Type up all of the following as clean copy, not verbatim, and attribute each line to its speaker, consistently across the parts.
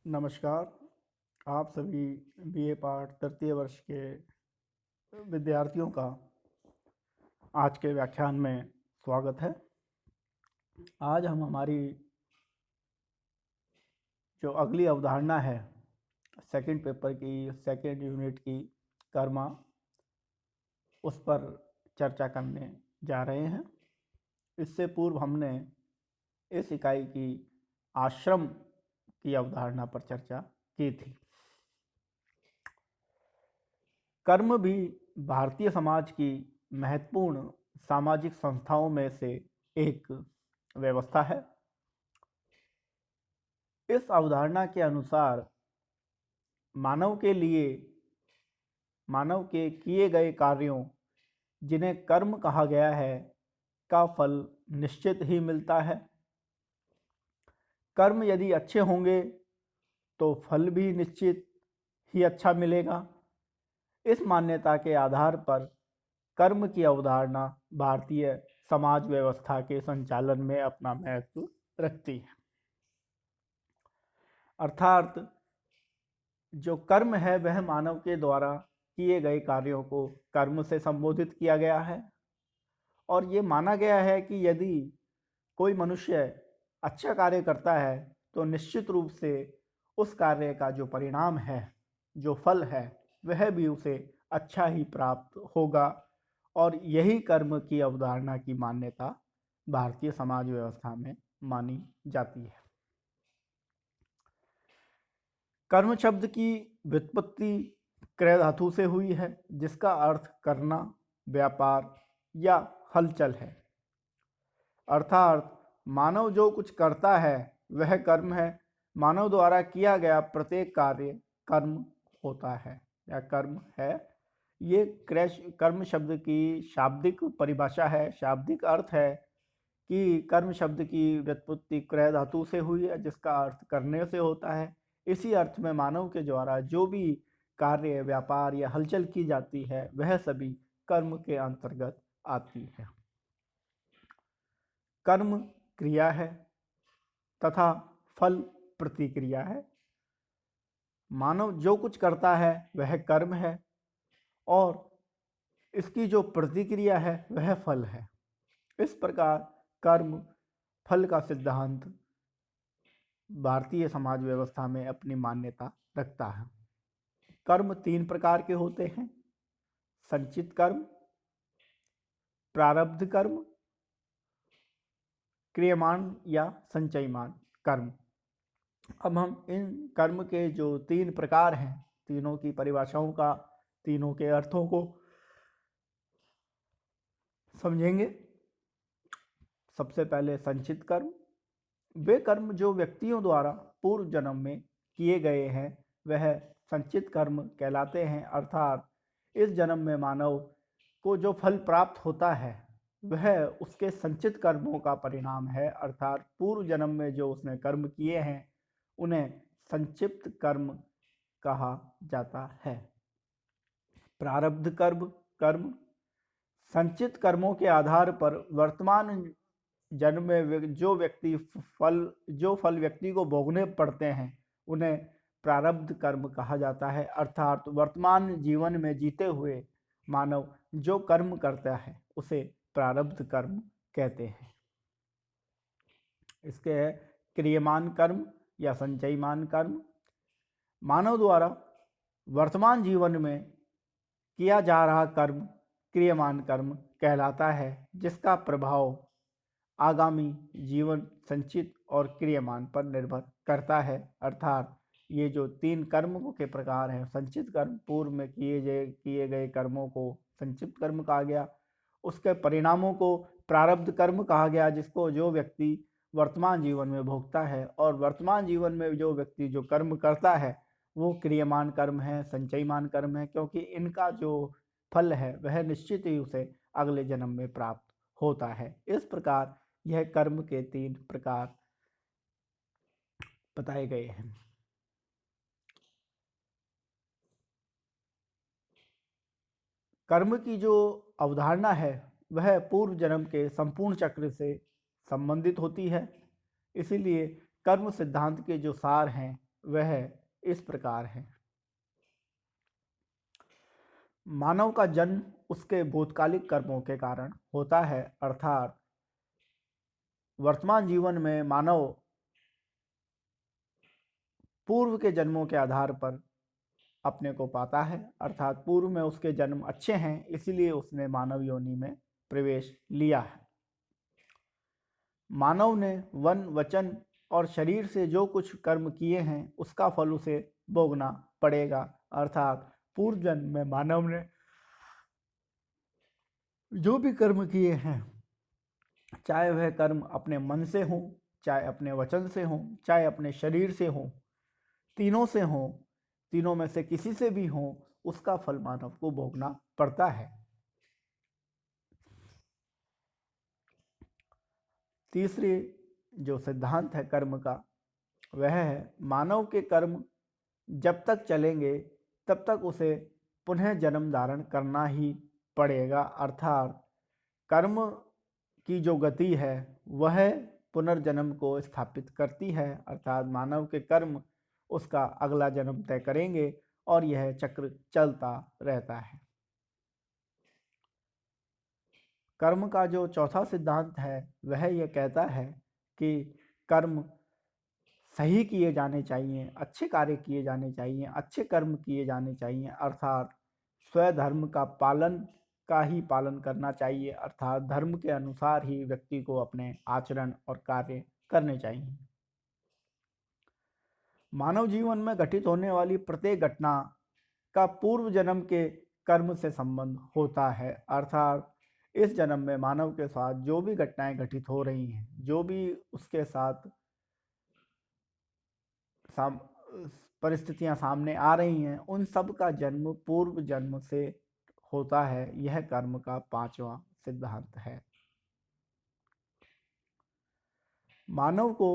Speaker 1: नमस्कार। आप सभी बीए पार्ट तृतीय वर्ष के विद्यार्थियों का आज के व्याख्यान में स्वागत है। आज हम हमारी जो अगली अवधारणा है सेकंड पेपर की सेकंड यूनिट की कर्मा, उस पर चर्चा करने जा रहे हैं। इससे पूर्व हमने इस इकाई की आश्रम की अवधारणा पर चर्चा की थी। कर्म भी भारतीय समाज की महत्वपूर्ण सामाजिक संस्थाओं में से एक व्यवस्था है। इस अवधारणा के अनुसार मानव के किए गए कार्यों, जिन्हें कर्म कहा गया है, का फल निश्चित ही मिलता है। कर्म यदि अच्छे होंगे तो फल भी निश्चित ही अच्छा मिलेगा। इस मान्यता के आधार पर कर्म की अवधारणा भारतीय समाज व्यवस्था के संचालन में अपना महत्व रखती है। अर्थात जो कर्म है वह मानव के द्वारा किए गए कार्यों को कर्म से संबोधित किया गया है, और ये माना गया है कि यदि कोई मनुष्य अच्छा कार्य करता है तो निश्चित रूप से उस कार्य का जो परिणाम है, जो फल है, वह भी उसे अच्छा ही प्राप्त होगा। और यही कर्म की अवधारणा की मान्यता भारतीय समाज व्यवस्था में मानी जाती है। कर्म शब्द की व्युत्पत्ति क्रय धातु से हुई है, जिसका अर्थ करना, व्यापार या हलचल है। अर्थात मानव जो कुछ करता है वह कर्म है। मानव द्वारा किया गया प्रत्येक कार्य कर्म होता है या कर्म है। ये कर्म शब्द की शाब्दिक परिभाषा है, शाब्दिक अर्थ है कि कर्म शब्द की व्युत्पत्ति क्रय धातु से हुई है, जिसका अर्थ करने से होता है। इसी अर्थ में मानव के द्वारा जो भी कार्य, व्यापार या हलचल की जाती है वह सभी कर्म के अंतर्गत आती है। कर्म क्रिया है तथा फल प्रतिक्रिया है। मानव जो कुछ करता है वह कर्म है, और इसकी जो प्रतिक्रिया है वह फल है। इस प्रकार कर्म फल का सिद्धांत भारतीय समाज व्यवस्था में अपनी मान्यता रखता है। कर्म 3 प्रकार के होते हैं: संचित कर्म, प्रारब्ध कर्म, क्रियमाण या संचयमान कर्म। अब हम इन कर्म के जो 3 प्रकार हैं, तीनों की परिभाषाओं का, तीनों के अर्थों को समझेंगे। सबसे पहले संचित कर्म। वे कर्म जो व्यक्तियों द्वारा पूर्व जन्म में किए गए हैं वह संचित कर्म कहलाते हैं। अर्थात इस जन्म में मानव को जो फल प्राप्त होता है वह उसके संचित कर्मों का परिणाम है। अर्थात पूर्व जन्म में जो उसने कर्म किए हैं उन्हें संचित कर्म कहा जाता है। प्रारब्ध कर्म संचित कर्मों के आधार पर वर्तमान जन्म में जो फल व्यक्ति को भोगने पड़ते हैं उन्हें प्रारब्ध कर्म कहा जाता है। अर्थात वर्तमान जीवन में जीते हुए मानव जो कर्म करता है उसे प्रारब्ध कर्म कहते हैं। इसके है क्रियमान कर्म या संचयमान कर्म। मानव द्वारा वर्तमान जीवन में किया जा रहा कर्म क्रियमान कर्म कहलाता है, जिसका प्रभाव आगामी जीवन संचित और क्रियमान पर निर्भर करता है। अर्थात ये जो 3 कर्मों के प्रकार हैं, संचित कर्म, पूर्व में किए गए कर्मों को संचित कर्म कहा गया, उसके परिणामों को प्रारब्ध कर्म कहा गया, जिसको जो व्यक्ति वर्तमान जीवन में भोगता है, और वर्तमान जीवन में जो व्यक्ति जो कर्म करता है वो क्रियमान कर्म है, संचयमान कर्म है, क्योंकि इनका जो फल है वह निश्चित ही उसे अगले जन्म में प्राप्त होता है। इस प्रकार यह कर्म के 3 प्रकार बताए गए हैं। कर्म की जो अवधारणा है वह पूर्व जन्म के संपूर्ण चक्र से संबंधित होती है। इसीलिए कर्म सिद्धांत के जो सार हैं वह इस प्रकार है। मानव का जन्म उसके भूतकालिक कर्मों के कारण होता है, अर्थात वर्तमान जीवन में मानव पूर्व के जन्मों के आधार पर अपने को पाता है, अर्थात पूर्व में उसके जन्म अच्छे हैं, इसलिए उसने मानव योनि में प्रवेश लिया है। मानव ने वन, वचन और शरीर से जो कुछ कर्म किए हैं उसका फल उसे भोगना पड़ेगा, अर्थात पूर्व जन्म में मानव ने जो भी कर्म किए हैं, चाहे वह कर्म अपने मन से हो, चाहे अपने वचन से हो, चाहे अपने शरीर से हो, तीनों से हो, तीनों में से किसी से भी हो, उसका फल मानव को भोगना पड़ता है। तीसरी जो सिद्धांत है कर्म का, वह है मानव के कर्म जब तक चलेंगे तब तक उसे पुनः जन्म धारण करना ही पड़ेगा, अर्थात कर्म की जो गति है वह पुनर्जन्म को स्थापित करती है, अर्थात मानव के कर्म उसका अगला जन्म तय करेंगे और यह चक्र चलता रहता है। कर्म का जो चौथा सिद्धांत है वह यह कहता है कि कर्म सही किए जाने चाहिए, अच्छे कार्य किए जाने चाहिए, अच्छे कर्म किए जाने चाहिए, अर्थात स्वधर्म का ही पालन करना चाहिए, अर्थात धर्म के अनुसार ही व्यक्ति को अपने आचरण और कार्य करने चाहिए। मानव जीवन में घटित होने वाली प्रत्येक घटना का पूर्व जन्म के कर्म से संबंध होता है, अर्थात इस जन्म में मानव के साथ जो भी घटनाएं घटित हो रही हैं, जो भी उसके साथ परिस्थितियां सामने आ रही हैं, उन सब का जन्म पूर्व जन्म से होता है। यह कर्म का पांचवा सिद्धांत है। मानव को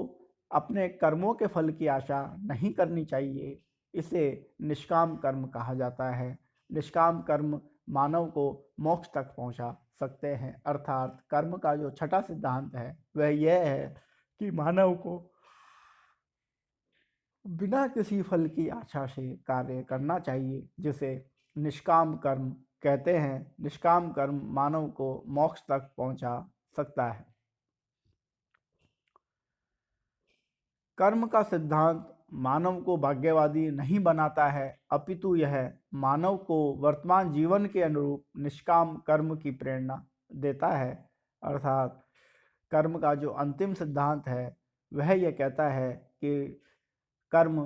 Speaker 1: अपने कर्मों के फल की आशा नहीं करनी चाहिए, इसे निष्काम कर्म कहा जाता है। निष्काम कर्म मानव को मोक्ष तक पहुंचा सकते हैं, अर्थात कर्म का जो छठा सिद्धांत है वह यह है कि मानव को बिना किसी फल की आशा से कार्य करना चाहिए, जिसे निष्काम कर्म कहते हैं। निष्काम कर्म मानव को मोक्ष तक पहुंचा सकता है। कर्म का सिद्धांत मानव को भाग्यवादी नहीं बनाता है, अपितु यह मानव को वर्तमान जीवन के अनुरूप निष्काम कर्म की प्रेरणा देता है, अर्थात कर्म का जो अंतिम सिद्धांत है वह यह कहता है कि कर्म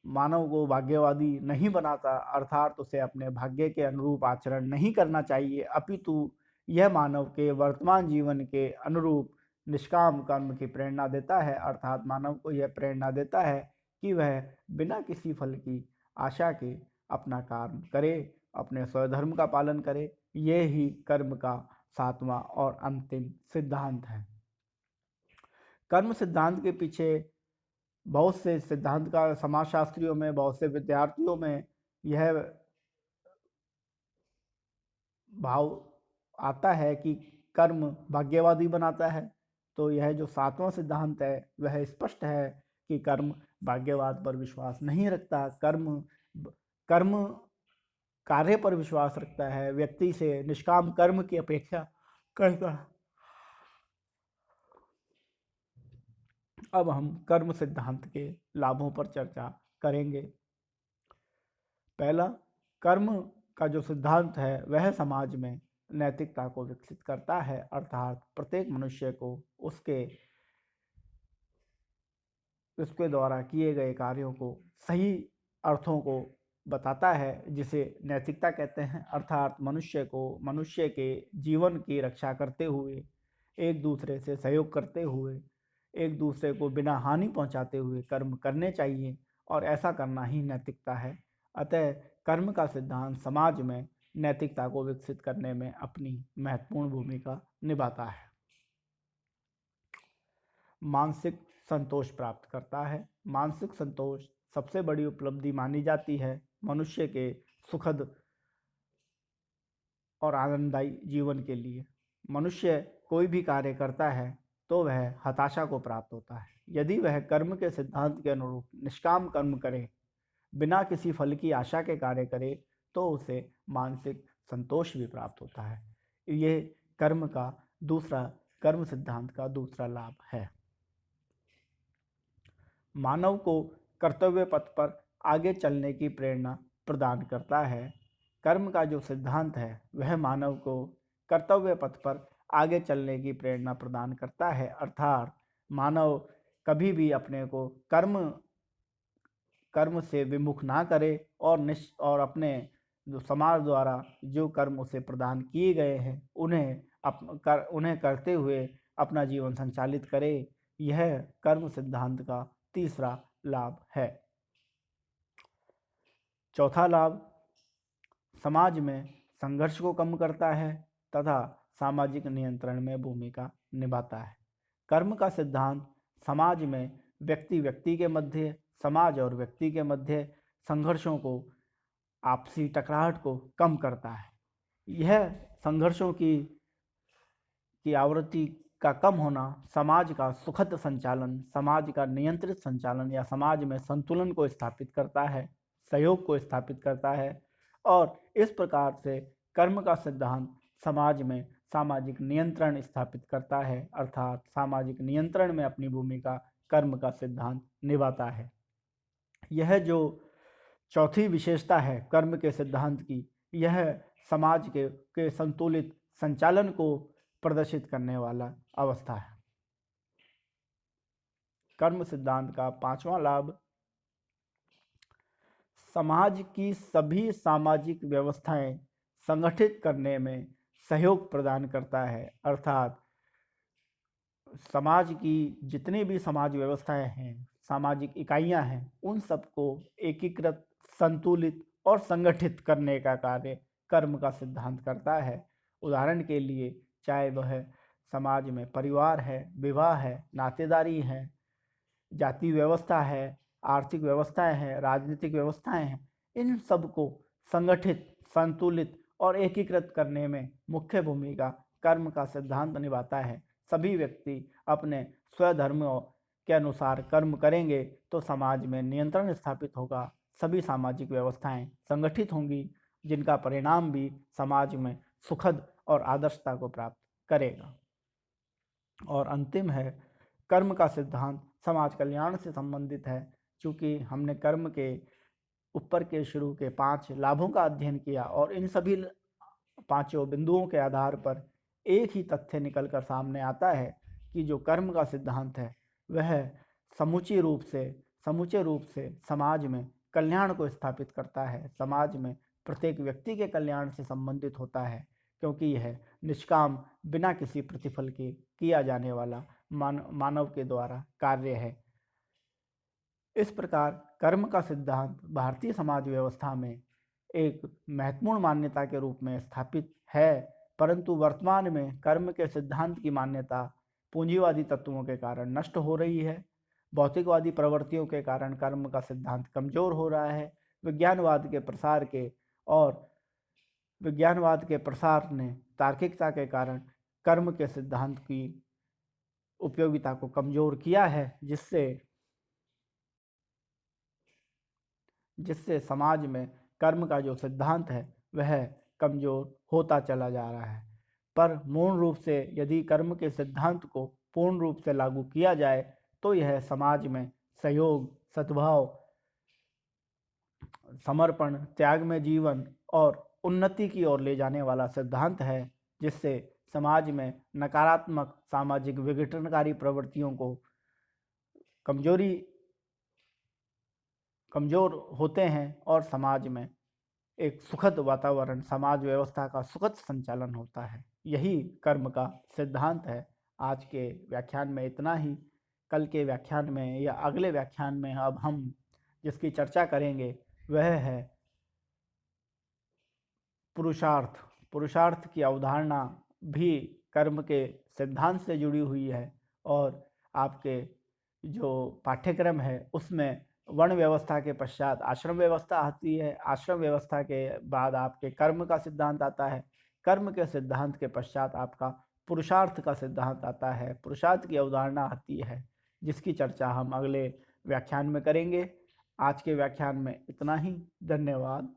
Speaker 1: मानव को भाग्यवादी नहीं बनाता, अर्थात उसे अपने भाग्य के अनुरूप आचरण नहीं करना चाहिए, अपितु यह मानव के वर्तमान जीवन के अनुरूप निष्काम कर्म की प्रेरणा देता है, अर्थात मानव को यह प्रेरणा देता है कि वह बिना किसी फल की आशा के अपना कार्य करे, अपने स्वधर्म का पालन करे। ये ही कर्म का सातवां और अंतिम सिद्धांत है। कर्म सिद्धांत के पीछे बहुत से सिद्धांत का समाजशास्त्रियों में, बहुत से विद्यार्थियों में यह भाव आता है कि कर्म भाग्यवादी बनाता है। तो यह जो सातवां सिद्धांत है वह स्पष्ट है कि कर्म भाग्यवाद पर विश्वास नहीं रखता, कर्म कार्य पर विश्वास रखता है, व्यक्ति से निष्काम कर्म की अपेक्षा करता है। अब हम कर्म सिद्धांत के लाभों पर चर्चा करेंगे। पहला, कर्म का जो सिद्धांत है वह समाज में नैतिकता को विकसित करता है, अर्थात प्रत्येक मनुष्य को उसके द्वारा किए गए कार्यों को सही अर्थों को बताता है, जिसे नैतिकता कहते हैं, अर्थात मनुष्य के जीवन की रक्षा करते हुए, एक दूसरे से सहयोग करते हुए, एक दूसरे को बिना हानि पहुंचाते हुए कर्म करने चाहिए, और ऐसा करना ही नैतिकता है। अतः कर्म का सिद्धांत समाज में नैतिकता को विकसित करने में अपनी महत्वपूर्ण भूमिका निभाता है। मानसिक संतोष प्राप्त करता है। मानसिक संतोष सबसे बड़ी उपलब्धि मानी जाती है मनुष्य के सुखद और आनंददायी जीवन के लिए। मनुष्य कोई भी कार्य करता है तो वह हताशा को प्राप्त होता है, यदि वह कर्म के सिद्धांत के अनुरूप निष्काम कर्म करे, बिना किसी फल की आशा के कार्य करे, तो उसे मानसिक संतोष भी प्राप्त होता है। ये कर्म सिद्धांत का दूसरा लाभ है। मानव को कर्तव्य पथ पर आगे चलने की प्रेरणा प्रदान करता है। कर्म का जो सिद्धांत है वह मानव को कर्तव्य पथ पर आगे चलने की प्रेरणा प्रदान करता है, अर्थात मानव कभी भी अपने को कर्म से विमुख ना करे और अपने जो समाज द्वारा जो कर्म उसे प्रदान किए गए हैं उन्हें करते हुए अपना जीवन संचालित करे। यह कर्म सिद्धांत का तीसरा लाभ है। चौथा लाभ समाज में संघर्ष को कम करता है तथा सामाजिक नियंत्रण में भूमिका निभाता है। कर्म का सिद्धांत समाज में व्यक्ति के मध्य, समाज और व्यक्ति के मध्य संघर्षों को, आपसी टकराहट को कम करता है। यह संघर्षों की आवृत्ति का कम होना समाज का सुखद संचालन, समाज का नियंत्रित संचालन या समाज में संतुलन को स्थापित करता है, सहयोग को स्थापित करता है और इस प्रकार से कर्म का सिद्धांत समाज में सामाजिक नियंत्रण स्थापित करता है, अर्थात सामाजिक नियंत्रण में अपनी भूमिका कर्म का सिद्धांत निभाता है। यह जो चौथी विशेषता है कर्म के सिद्धांत की, यह समाज के संतुलित संचालन को प्रदर्शित करने वाला अवस्था है। कर्म सिद्धांत का पांचवा लाभ समाज की सभी सामाजिक व्यवस्थाएं संगठित करने में सहयोग प्रदान करता है, अर्थात समाज की जितनी भी समाज व्यवस्थाएं हैं, सामाजिक इकाइयां हैं, उन सबको एकीकृत, संतुलित और संगठित करने का कार्य कर्म का सिद्धांत करता है। उदाहरण के लिए चाहे वह समाज में परिवार है, विवाह है, नातेदारी है, जाति व्यवस्था है, आर्थिक व्यवस्थाएं हैं, राजनीतिक व्यवस्थाएं हैं, इन सबको संगठित, संतुलित और एकीकृत करने में मुख्य भूमिका कर्म का सिद्धांत निभाता है। सभी व्यक्ति अपने स्वधर्म के अनुसार कर्म करेंगे तो समाज में नियंत्रण स्थापित होगा, सभी सामाजिक व्यवस्थाएं संगठित होंगी, जिनका परिणाम भी समाज में सुखद और आदर्शता को प्राप्त करेगा। और अंतिम है कर्म का सिद्धांत समाज कल्याण से संबंधित है। चूँकि हमने कर्म के ऊपर के शुरू के 5 लाभों का अध्ययन किया और इन सभी पांचों बिंदुओं के आधार पर एक ही तथ्य निकलकर सामने आता है कि जो कर्म का सिद्धांत है वह समूचे रूप से समाज में कल्याण को स्थापित करता है, समाज में प्रत्येक व्यक्ति के कल्याण से संबंधित होता है, क्योंकि यह निष्काम, बिना किसी प्रतिफल के किया जाने वाला मानव के द्वारा कार्य है। इस प्रकार कर्म का सिद्धांत भारतीय समाज व्यवस्था में एक महत्वपूर्ण मान्यता के रूप में स्थापित है, परंतु वर्तमान में कर्म के सिद्धांत की मान्यता पूंजीवादी तत्वों के कारण नष्ट हो रही है। भौतिकवादी प्रवृत्तियों के कारण कर्म का सिद्धांत कमजोर हो रहा है। विज्ञानवाद के प्रसार ने तार्किकता के कारण कर्म के सिद्धांत की उपयोगिता को कमजोर किया है, जिससे समाज में कर्म का जो सिद्धांत है वह कमजोर होता चला जा रहा है। पर मूल रूप से यदि कर्म के सिद्धांत को पूर्ण रूप से लागू किया जाए तो यह समाज में सहयोग, सद्भाव, समर्पण, त्याग में जीवन और उन्नति की ओर ले जाने वाला सिद्धांत है, जिससे समाज में नकारात्मक सामाजिक विघटनकारी प्रवृत्तियों को कमजोर होते हैं और समाज में एक सुखद वातावरण, समाज व्यवस्था का सुखद संचालन होता है। यही कर्म का सिद्धांत है। आज के व्याख्यान में इतना ही। कल के व्याख्यान में या अगले व्याख्यान में अब हम जिसकी चर्चा करेंगे वह है पुरुषार्थ। पुरुषार्थ की अवधारणा भी कर्म के सिद्धांत से जुड़ी हुई है और आपके जो पाठ्यक्रम है उसमें वर्ण व्यवस्था के पश्चात आश्रम व्यवस्था आती है। आश्रम व्यवस्था के बाद आपके कर्म का सिद्धांत आता है। कर्म के सिद्धांत के पश्चात आपका पुरुषार्थ का सिद्धांत आता है। पुरुषार्थ की अवधारणा आती है। जिसकी चर्चा हम अगले व्याख्यान में करेंगे। आज के व्याख्यान में इतना ही। धन्यवाद।